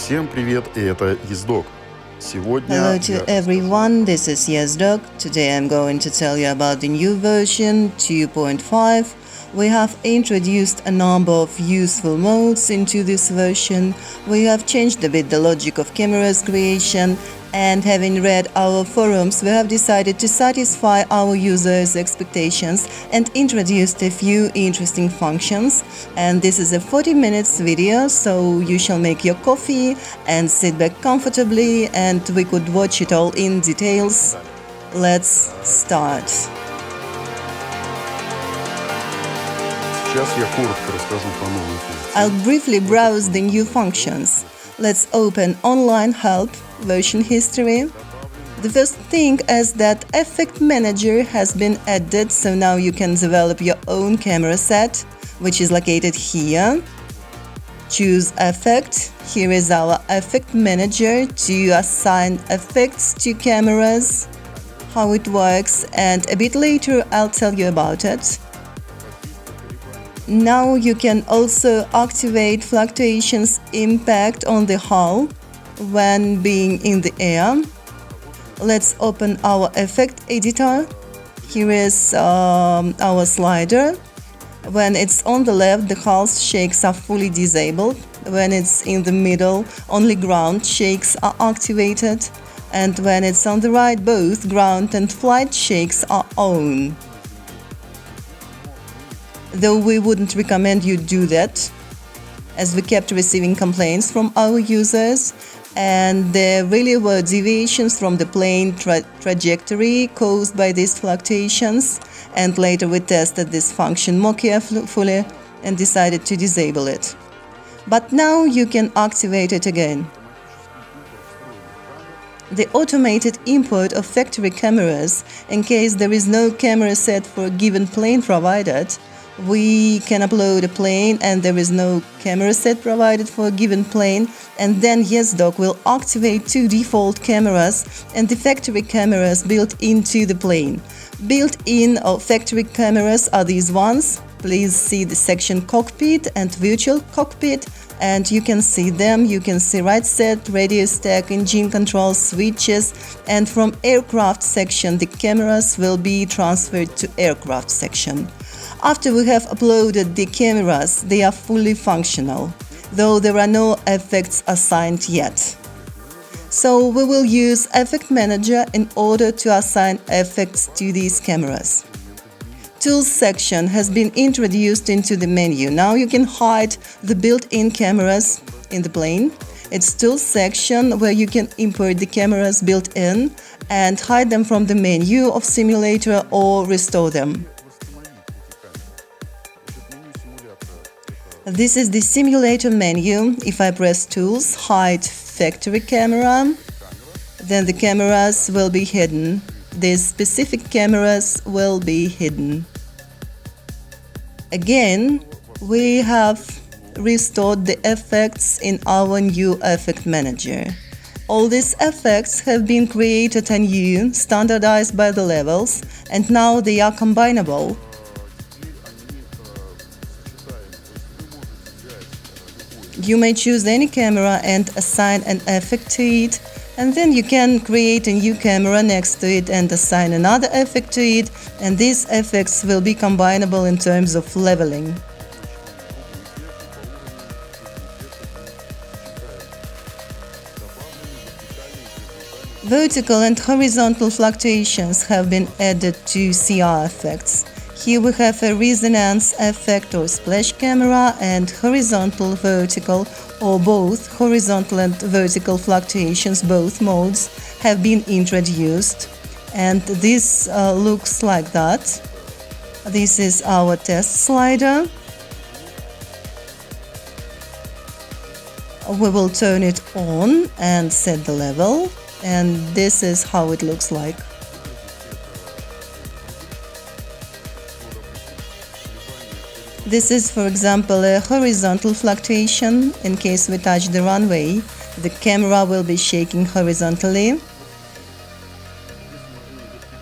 Всем привет, и это EZCA. Сегодня Hello to everyone, this is EZCA. Today I'm going to tell you about the new version 2.5. We have introduced a number of useful modes into this version. We have changed a bit the logic of cameras creation, and having read our forums, we have decided to satisfy our users' expectations and introduced a few interesting functions. And this is a 40 minutes video, so you shall make your coffee and sit back comfortably, and we could watch it all in details. Let's start. сейчас я коротко расскажу про новые функции. I'll briefly browse the new functions. Let's open Online Help, version history. The first thing is that Effect Manager has been added, so now you can develop your own camera set, which is located here. Choose Effect. Here is our Effect Manager to assign effects to cameras, how it works, and a bit later I'll tell you about it. Now you can also activate fluctuations impact on the hull when being in the air. Let's open our effect editor. Here is our slider. When it's on the left, the hull shakes are fully disabled. When it's in the middle, only ground shakes are activated. And when it's on the right, both ground and flight shakes are on. Though we wouldn't recommend you do that, as we kept receiving complaints from our users, and there really were deviations from the plane trajectory caused by these fluctuations, and later we tested this function more carefully and decided to disable it. But now you can activate it again. The automated import of factory cameras, in case there is no camera set for a given plane provided. We can upload a plane and there is no camera set provided for a given plane, and then EZCA will activate two default cameras and the factory cameras built into the plane. Built-in or factory cameras are these ones. Please see the section Cockpit and Virtual Cockpit, and you can see them. You can see right set, radio stack, engine control, switches, and from Aircraft section the cameras will be transferred to Aircraft section. After we have uploaded the cameras, they are fully functional, though there are no effects assigned yet. So we will use Effect Manager in order to assign effects to these cameras. Tools section has been introduced into the menu. Now you can hide the built-in cameras in the plane. It's Tools section where you can import the cameras built in and hide them from the menu of simulator or restore them. This is the simulator menu. If I press Tools, Hide Factory Camera, then the cameras will be hidden. These specific cameras will be hidden. Again, we have restored the effects in our new Effect Manager. All these effects have been created anew, standardized by the levels, and now they are combinable. You may choose any camera and assign an effect to it, and then you can create a new camera next to it and assign another effect to it, and these effects will be combinable in terms of leveling. Vertical and horizontal fluctuations have been added to CR effects. Here we have a resonance effect or splash camera, and horizontal, vertical, or both horizontal and vertical fluctuations, both modes, have been introduced. And this looks like that. This is our test slider. We will turn it on and set the level, and this is how it looks like. This is, for example, a horizontal fluctuation. In case we touch the runway, the camera will be shaking horizontally.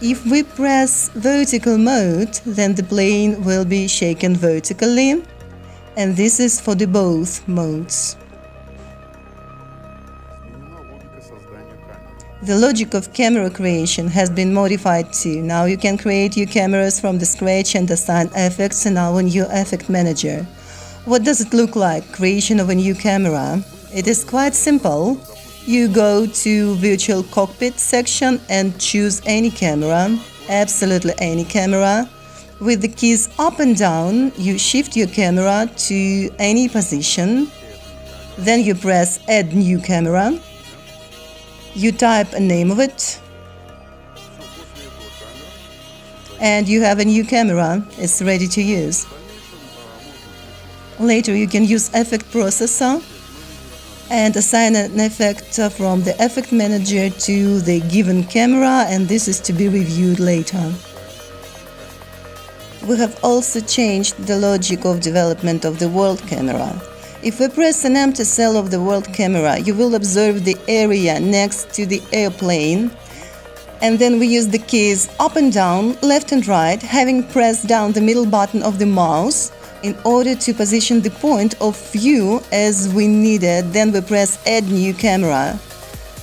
If we press vertical mode, then the plane will be shaken vertically. And this is for the both modes. The logic of camera creation has been modified too. Now you can create your cameras from the scratch and assign effects in our new effect manager. What does it look like, creation of a new camera? It is quite simple. You go to virtual cockpit section and choose any camera, absolutely any camera. With the keys up and down, you shift your camera to any position. Then you press add new camera. You type a name of it, and you have a new camera. It's ready to use. Later you can use effect processor and assign an effect from the effect manager to the given camera, and this is to be reviewed later. We have also changed the logic of development of the world camera. If we press an empty cell of the world camera, you will observe the area next to the airplane, and then we use the keys up and down, left and right, having pressed down the middle button of the mouse in order to position the point of view as we need it. Then we press add new camera.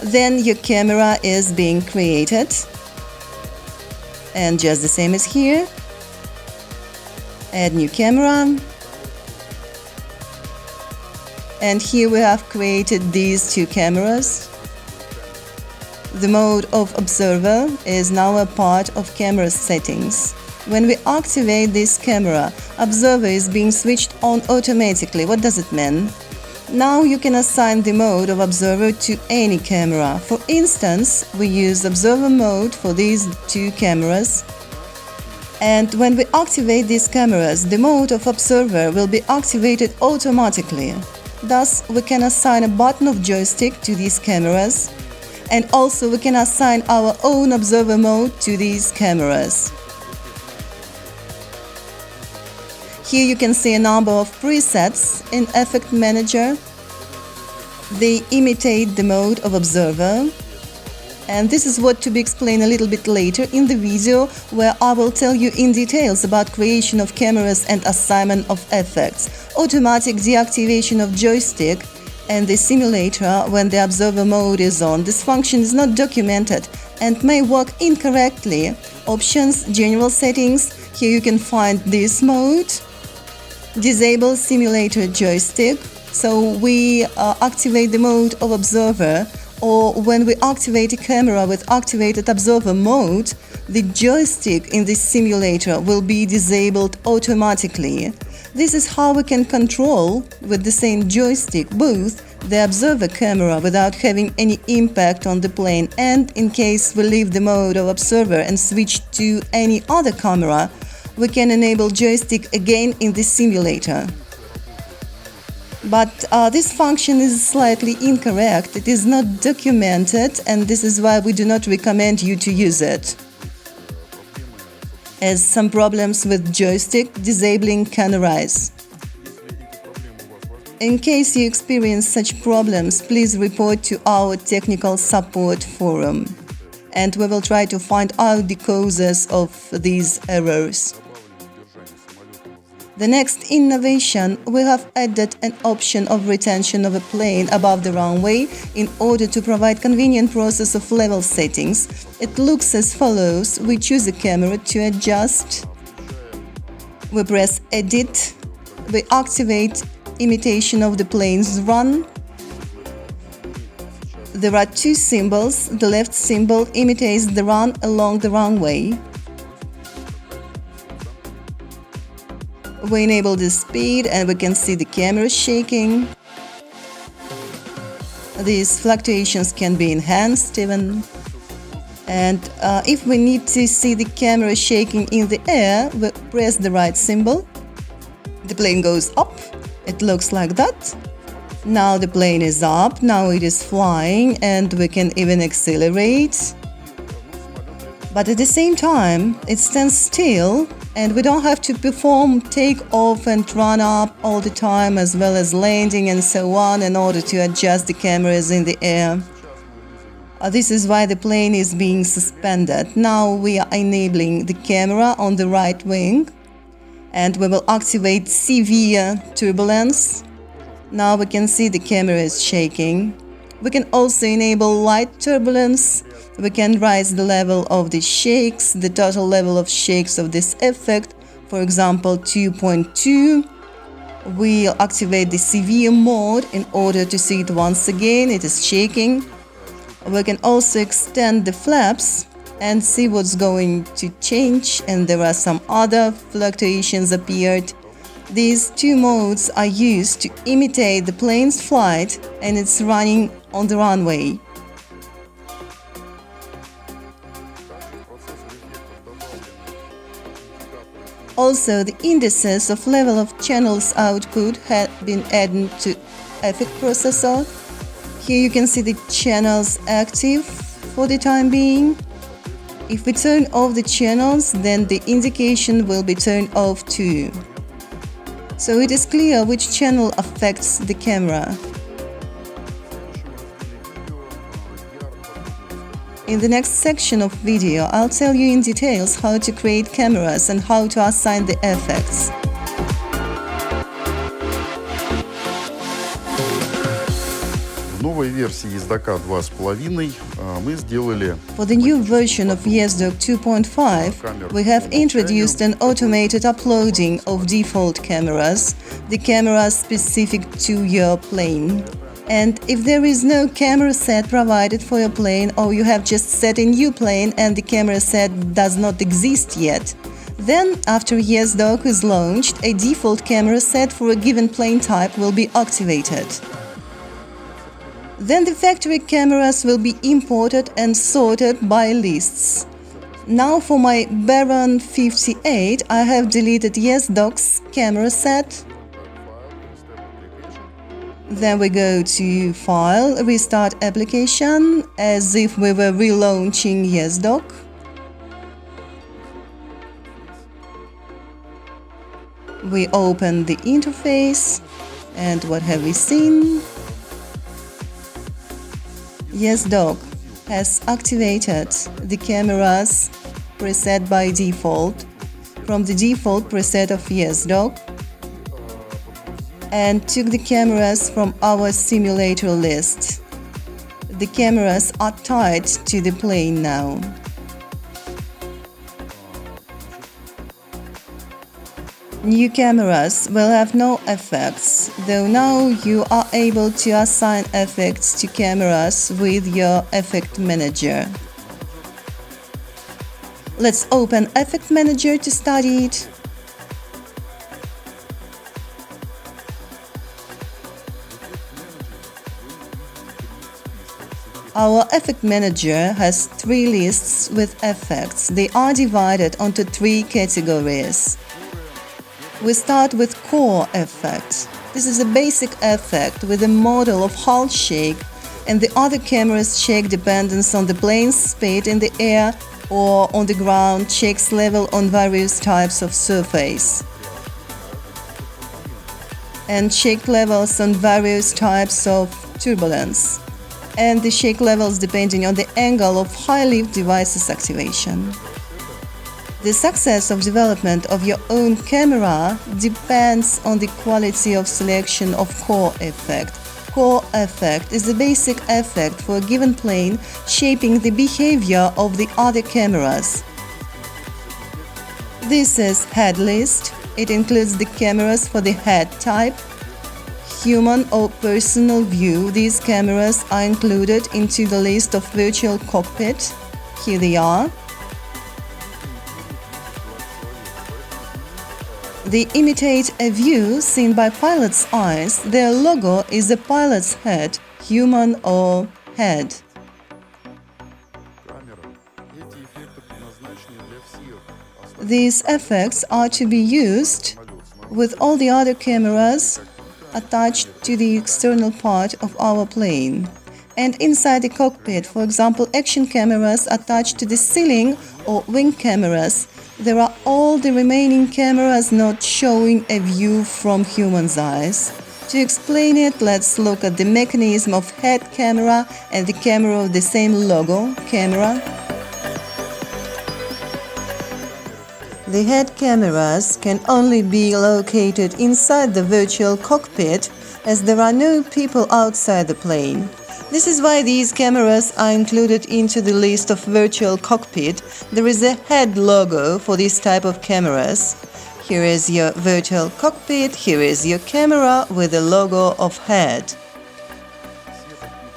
Then your camera is being created, and just the same as here, add new camera. And here we have created these two cameras. The mode of observer is now a part of camera settings. When we activate this camera, observer is being switched on automatically. What does it mean? Now you can assign the mode of observer to any camera. For instance, we use observer mode for these two cameras. And when we activate these cameras, the mode of observer will be activated automatically. Thus, we can assign a button of joystick to these cameras, and also we can assign our own observer mode to these cameras. Here you can see a number of presets in Effect Manager. They imitate the mode of observer. And this is what to be explained a little bit later in the video, where I will tell you in details about creation of cameras and assignment of effects, automatic deactivation of joystick, and the simulator when the observer mode is on. This function is not documented and may work incorrectly. Options, general settings, here you can find this mode. Disable simulator joystick, so we activate the mode of observer, or when we activate a camera with activated observer mode, the joystick in this simulator will be disabled automatically. This is how we can control with the same joystick both the observer camera without having any impact on the plane, and in case we leave the mode of observer and switch to any other camera, we can enable joystick again in the simulator. But this function is slightly incorrect. It is not documented, and this is why we do not recommend you to use it, as some problems with joystick disabling can arise. In case you experience such problems, please report to our technical support forum, and we will try to find out the causes of these errors. The next innovation, we have added an option of retention of a plane above the runway in order to provide convenient process of level settings. It looks as follows. We choose a camera to adjust. We press Edit. We activate imitation of the plane's run. There are two symbols. The left symbol imitates the run along the runway. We enable the speed and we can see the camera shaking. These fluctuations can be enhanced even. And if we need to see the camera shaking in the air, we press the right symbol. The plane goes up. It looks like that. Now the plane is up, now it is flying, and we can even accelerate. But at the same time, it stands still, and we don't have to perform takeoff and run up all the time, as well as landing and so on, in order to adjust the cameras in the air. This is why the plane is being suspended. Now we are enabling the camera on the right wing, and we will activate severe turbulence. Now we can see the camera is shaking. We can also enable light turbulence. We can raise the level of the shakes, the total level of shakes of this effect, for example 2.2. We'll activate the severe mode in order to see it once again, it is shaking. We can also extend the flaps and see what's going to change, and there are some other fluctuations appeared. These two modes are used to imitate the plane's flight and it's running on the runway. Also, the indices of level of channels output have been added to effect processor. Here you can see the channels active for the time being. If we turn off the channels, then the indication will be turned off too. So it is clear which channel affects the camera. In the next section of video, I'll tell you in details how to create cameras and how to assign the effects. В новой версии EZCA 2.5 мы сделали... For the new version of EZCA 2.5, we have introduced an automated uploading of default cameras, the cameras specific to your plane. And if there is no camera set provided for your plane, or you have just set a new plane and the camera set does not exist yet, then after EZCA is launched, a default camera set for a given plane type will be activated. Then the factory cameras will be imported and sorted by lists. Now for my Baron 58, I have deleted EZCA's camera set. Then we go to File, Restart Application, as if we were relaunching EZCA. We open the interface, and what have we seen? EZCA has activated the cameras preset by default from the default preset of EZCA and took the cameras from our simulator list. The cameras are tied to the plane now. New cameras will have no effects, though now you are able to assign effects to cameras with your Effect Manager. Let's open Effect Manager to study it. Our Effect Manager has three lists with effects. They are divided onto three categories. We start with Core Effect. This is a basic effect with a model of hull shake, and the other cameras shake dependence on the plane's speed in the air or on the ground, shakes level on various types of surface, and shake levels on various types of turbulence, and the shake levels depending on the angle of high-lift devices activation. The success of development of your own camera depends on the quality of selection of Core Effect. Core Effect is the basic effect for a given plane, shaping the behavior of the other cameras. This is Head List. It includes the cameras for the head type, human or personal view. These cameras are included into the list of virtual cockpit. Here they are. They imitate a view seen by pilot's eyes. Their logo is a pilot's head, human or head. These effects are to be used with all the other cameras attached to the external part of our plane. And inside the cockpit, for example, action cameras attached to the ceiling or wing cameras, there are all the remaining cameras not showing a view from human's eyes. To explain it, let's look at the mechanism of head camera and the camera of the same logo, camera. The head cameras can only be located inside the virtual cockpit, as there are no people outside the plane. This is why these cameras are included into the list of virtual cockpit. There is a head logo for this type of cameras. Here is your virtual cockpit, here is your camera with the logo of head.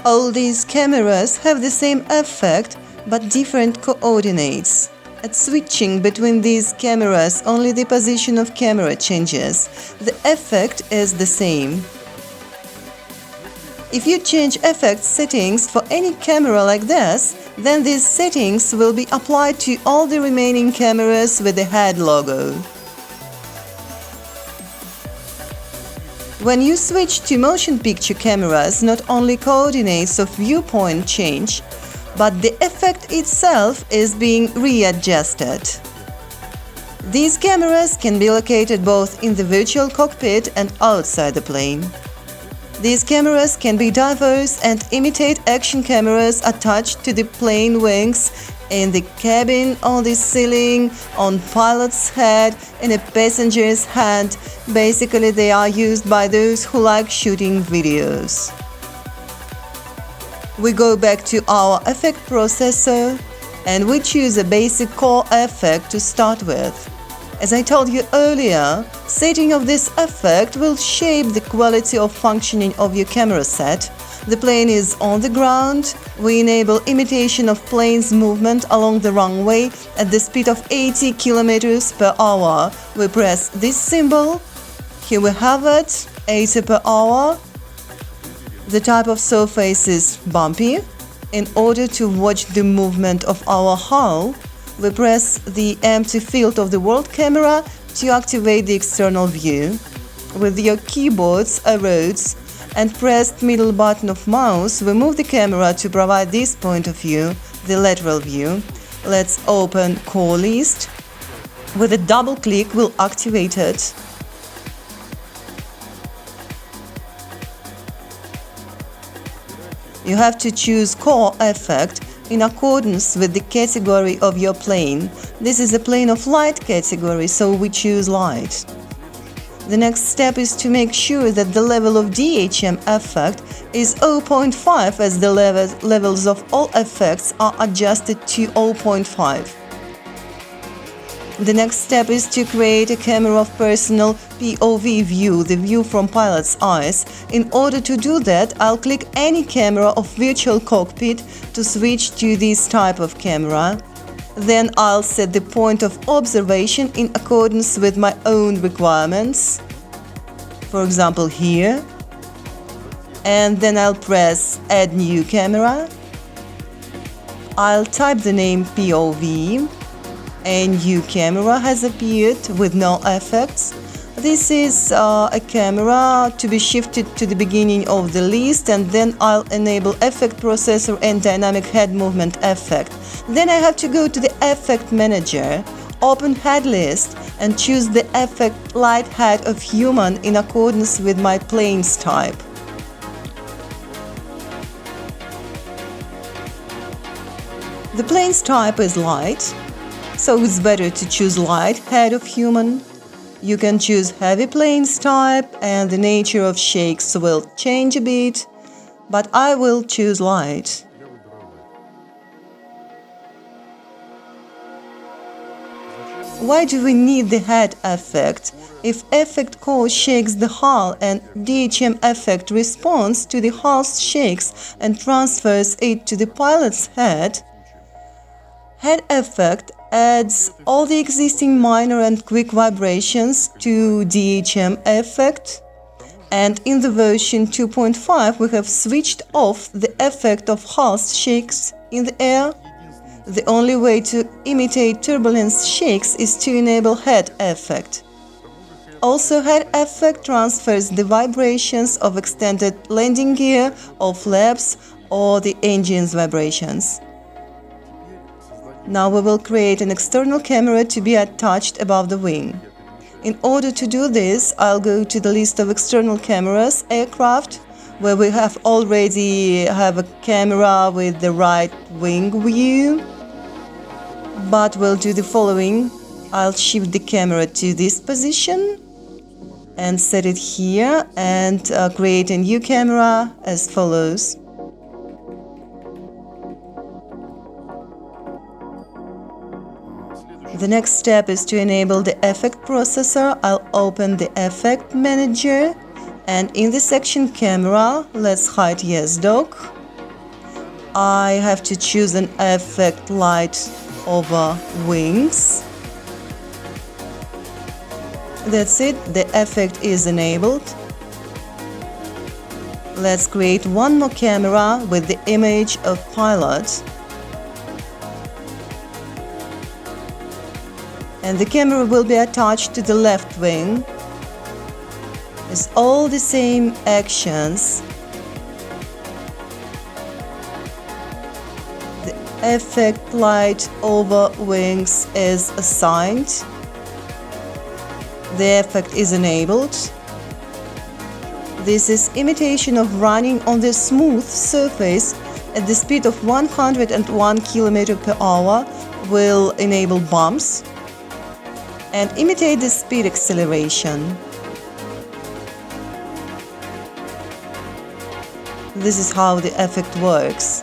All these cameras have the same effect but different coordinates. At switching between these cameras, only the position of camera changes. The effect is the same. If you change effect settings for any camera like this, then these settings will be applied to all the remaining cameras with the head logo. When you switch to motion picture cameras, not only coordinates of viewpoint change, but the effect itself is being readjusted. These cameras can be located both in the virtual cockpit and outside the plane. These cameras can be diverse and imitate action cameras attached to the plane wings, in the cabin, on the ceiling, on pilot's head, in a passenger's hand. Basically, they are used by those who like shooting videos. We go back to our effect processor and we choose a basic core effect to start with. As I told you earlier, setting of this effect will shape the quality of functioning of your camera set. The plane is on the ground. We enable imitation of plane's movement along the runway at the speed of 80 km per hour. We press this symbol. Here we have it, 80 per hour. The type of surface is bumpy. In order to watch the movement of our hull, we press the empty field of the world camera to activate the external view. With your keyboard's arrows and pressed middle button of mouse, we move the camera to provide this point of view, the lateral view. Let's open core list. With a double click, we'll activate it. You have to choose core effect in accordance with the category of your plane. This is a plane of light category, so we choose light. The next step is to make sure that the level of DHM effect is 0.5, as the levels of all effects are adjusted to 0.5. The next step is to create a camera of personal POV view, the view from pilot's eyes. In order to do that, I'll click any camera of virtual cockpit to switch to this type of camera. Then I'll set the point of observation in accordance with my own requirements. For example, here. And then I'll press Add New Camera. I'll type the name POV. A new camera has appeared with no effects. This is a camera to be shifted to the beginning of the list, and then I'll enable effect processor and dynamic head movement effect. Then I have to go to the effect manager, open head list and choose the effect light head of human in accordance with my plane's type. The plane's type is light, so it's better to choose light head of human. You can choose heavy planes type and the nature of shakes will change a bit, but I will choose light. Why do we need the head effect? If effect core shakes the hull and DHM effect responds to the hull's shakes and transfers it to the pilot's head, head effect adds all the existing minor and quick vibrations to DHM effect, and in the version 2.5 we have switched off the effect of hull's shakes in the air. The only way to imitate turbulence shakes is to enable head effect. Also, head effect transfers the vibrations of extended landing gear, or flaps, or the engine's vibrations. Now we will create an external camera to be attached above the wing. In order to do this, I'll go to the list of external cameras, aircraft, where we already have a camera with the right wing view. But we'll do the following. I'll shift the camera to this position and set it here and create a new camera as follows. The next step is to enable the effect processor. I'll open the effect manager, and in the section camera, let's hide yes dock. I have to choose an effect light over wings. That's it, the effect is enabled. Let's create one more camera with the image of pilot. And the camera will be attached to the left wing. It's all the same actions. The effect light over wings is assigned. The effect is enabled. This is imitation of running on the smooth surface at the speed of 101 km per hour will enable bumps and imitate the speed acceleration. This is how the effect works.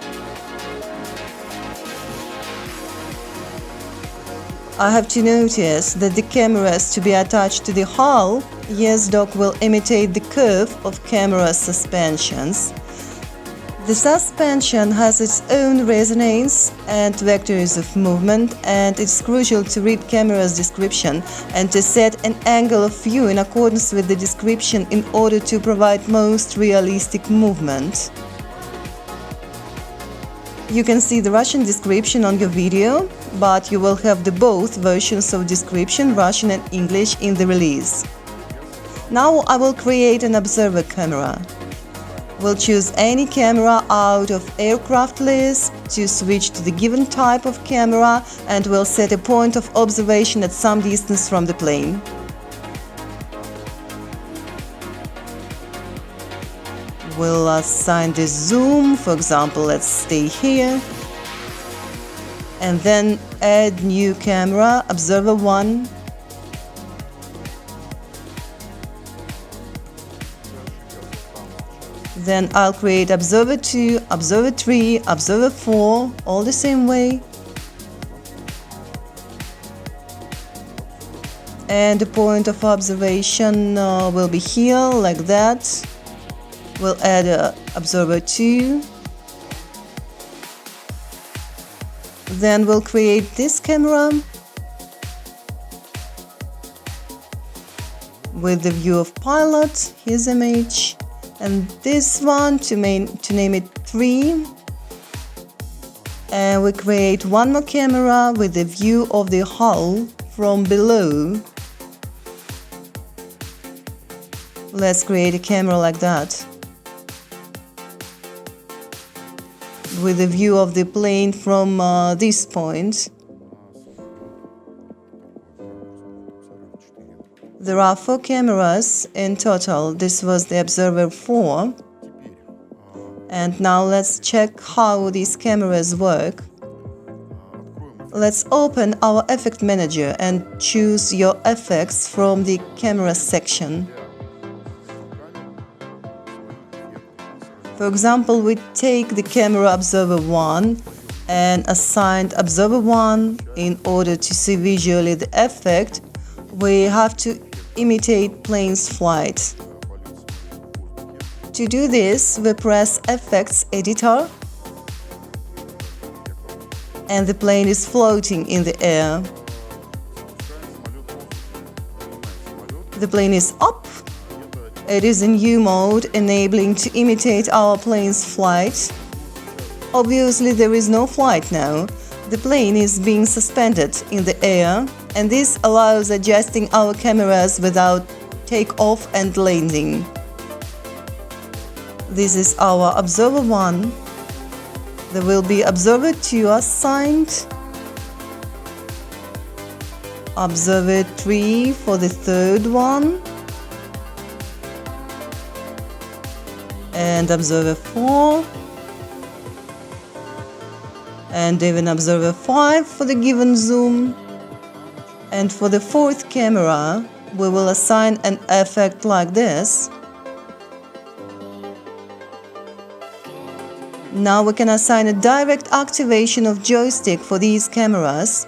I have to notice that the cameras to be attached to the hull, yes dock will imitate the curve of camera suspensions. The suspension has its own resonance and vectors of movement, and it's crucial to read camera's description and to set an angle of view in accordance with the description in order to provide most realistic movement. You can see the Russian description on your video, but you will have the both versions of description, Russian and English, in the release. Now I will create an observer camera. We'll choose any camera out of aircraft list to switch to the given type of camera, and we'll set a point of observation at some distance from the plane. We'll assign the zoom, for example, let's stay here. And then add new camera, observer 1. Then I'll create observer 2, observer 3, observer 4, all the same way. And the point of observation will be here, like that. We'll add observer 2. Then we'll create this camera with the view of pilot, his image, and this one to name it 3. And we create one more camera with the view of the hull from below. Let's create a camera like that, with a view of the plane from this point. There are 4 cameras in total. This was the observer 4. And now let's check how these cameras work. Let's open our effect manager and choose your effects from the camera section. For example, we take the camera observer 1 and assigned observer 1. In order to see visually the effect, we have to imitate plane's flight. To do this, we press Effects Editor, and the plane is floating in the air. The plane is up. It is in U mode, enabling to imitate our plane's flight. Obviously, there is no flight now. The plane is being suspended in the air, and this allows adjusting our cameras without takeoff and landing. This is our observer 1. There will be observer 2 assigned, observer 3 for the third one, and observer 4, and even observer 5 for the given zoom. And for the fourth camera, we will assign an effect like this. Now we can assign a direct activation of joystick for these cameras.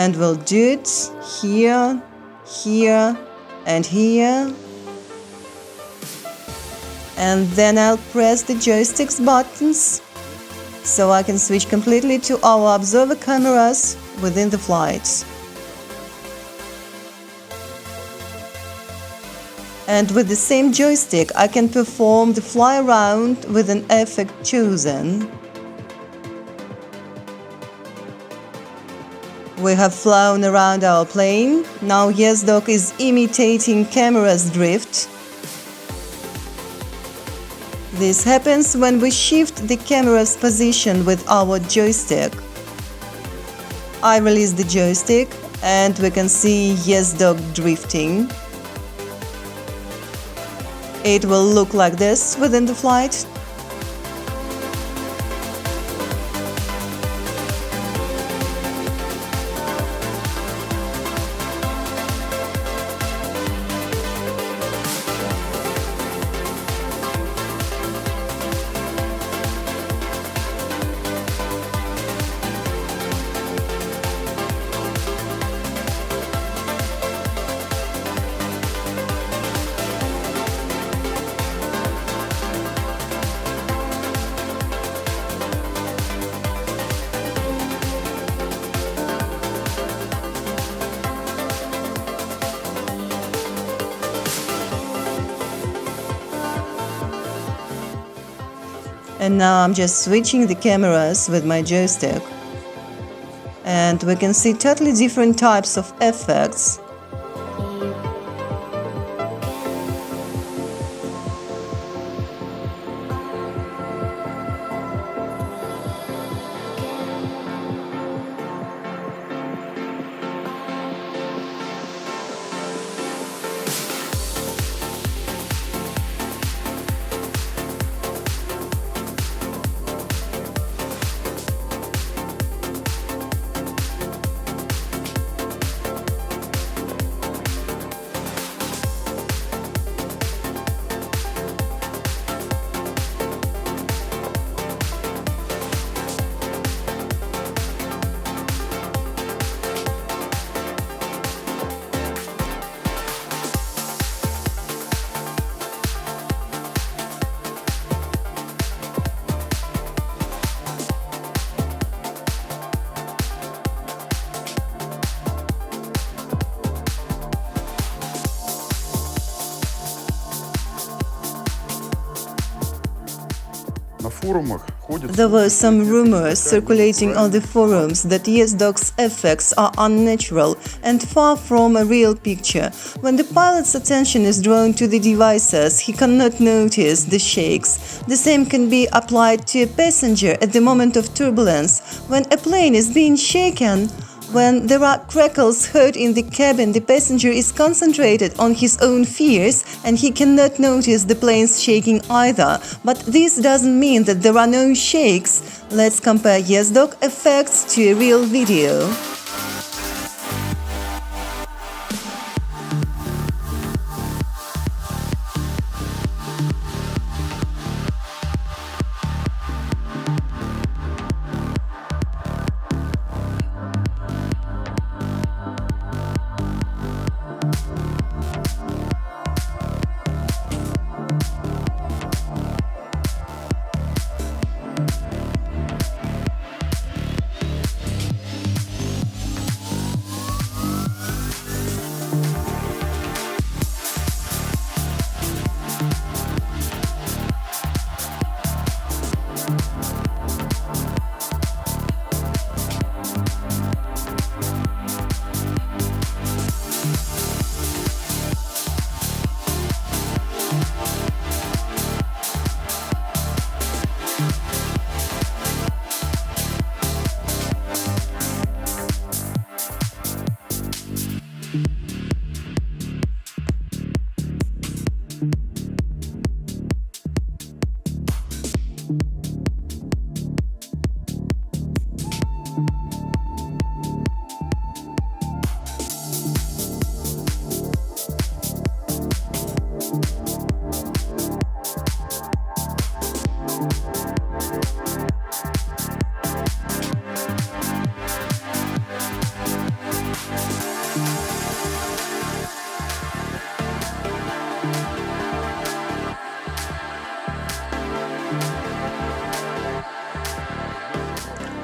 And we'll do it here, here, and here. And then I'll press the joystick's buttons so I can switch completely to our observer cameras within the flight. And with the same joystick, I can perform the fly around with an effect chosen. We have flown around our plane. Now EZCA is imitating camera's drift. This happens when we shift the camera's position with our joystick. I release the joystick and we can see EZCA drifting. It will look like this within the flight. And now I'm just switching the cameras with my joystick. And we can see totally different types of effects. There were some rumors circulating on the forums that EZCA's effects are unnatural and far from a real picture. When the pilot's attention is drawn to the devices, he cannot notice the shakes. The same can be applied to a passenger at the moment of turbulence. When a plane is being shaken, when there are crackles heard in the cabin, the passenger is concentrated on his own fears and he cannot notice the plane's shaking either. But this doesn't mean that there are no shakes. Let's compare EZCA effects to a real video.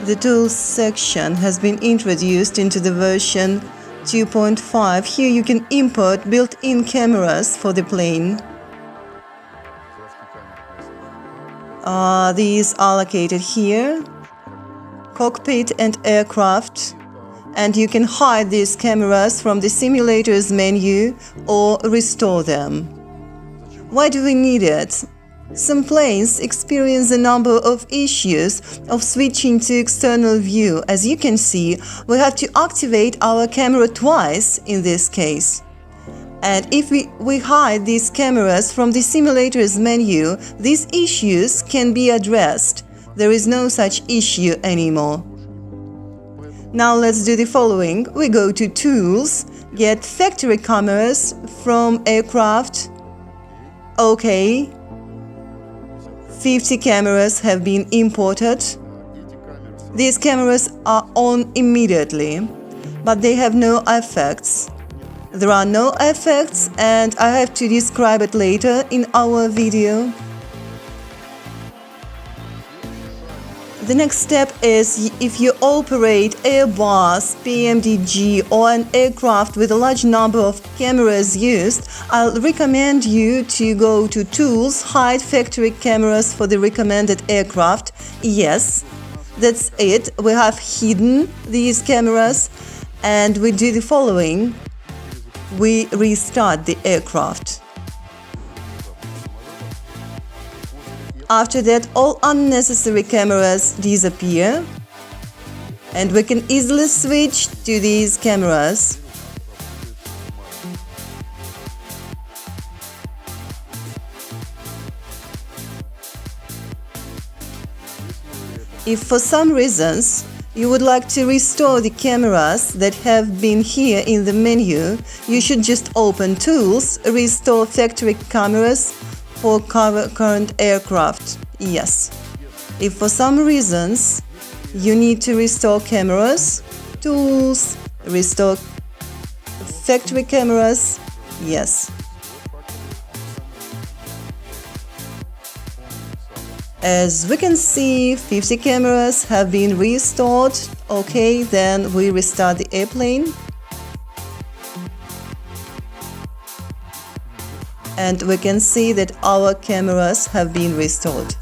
The tools section has been introduced into the version 2.5. Here you can import built-in cameras for the plane. These are located here, cockpit and aircraft, and you can hide these cameras from the simulator's menu or restore them. Why do we need it? Some planes experience a number of issues of switching to external view. As you can see, we have to activate our camera twice in this case. And if we hide these cameras from the simulator's menu, these issues can be addressed. There is no such issue anymore. Now let's do the following. We go to Tools, get Factory Cameras from Aircraft. OK. 50 cameras have been imported. These cameras are on immediately, but they have no effects. There are no effects, and I have to describe it later in our video. The next step is if you operate Airbus, PMDG or an aircraft with a large number of cameras used, I'll recommend you to go to Tools, Hide Factory Cameras for the recommended aircraft. Yes, that's it. We have hidden these cameras and we do the following. We restart the aircraft. After that, all unnecessary cameras disappear and we can easily switch to these cameras. If for some reasons you would like to restore the cameras that have been here in the menu, you should just open Tools, Restore Factory Cameras for current aircraft. Yes. If for some reasons you need to restore cameras, Tools, Restore Factory Cameras. Yes. As we can see, 50 cameras have been restored. Okay, then we restart the airplane. And we can see that our cameras have been restored.